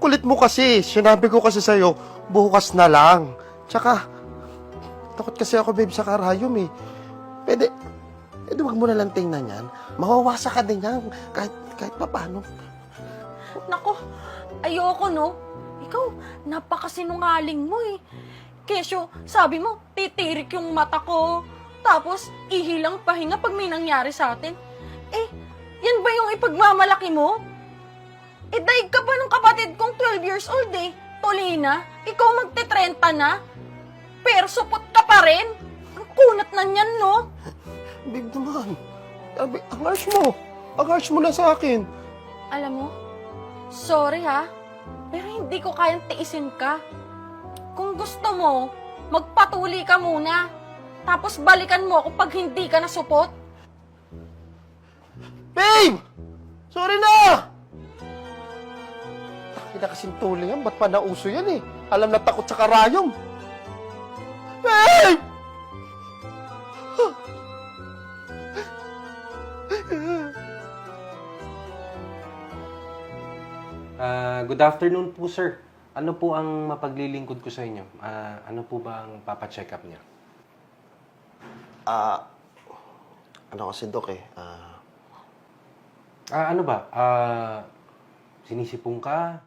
kulit mo kasi. Sinabi ko kasi sa'yo, bukas na lang. Tsaka, takot kasi ako, babe, sa karayom eh. Pwede wag mo na lang tingnan yan. Mawawasa ka din yan, kahit paano. Nako, ayoko no. Ikaw, napakasinungaling mo eh. Kesyo, sabi mo, titirik yung mata ko. Tapos, ihilang pahinga pag may nangyari sa atin. Eh, yan ba yung ipagmamalaki mo? Eh, daig ka pa ng kapatid kong 12 years old eh. Tolina, ikaw magte-30 na. Pero supot ka pa rin. Ang kunat na niyan, no? Babe naman, ang harsh mo. Ang harsh mo na sa akin. Alam mo, sorry ha, pero hindi ko kayang tiisin ka. Kung gusto mo, magpatuli ka muna. Tapos balikan mo ako pag hindi ka nasupot. Babe! Sorry na! Hindi na kasing tuloy yan. Ba't pa nauso yan eh? Alam na takot sa karayom. Babe! Good afternoon po, sir. Ano po ang mapaglilingkod ko sa inyo? Ano po ba ang papacheck up niya? Ano kasi, Dok eh? Ano ba? Sinisipong ka?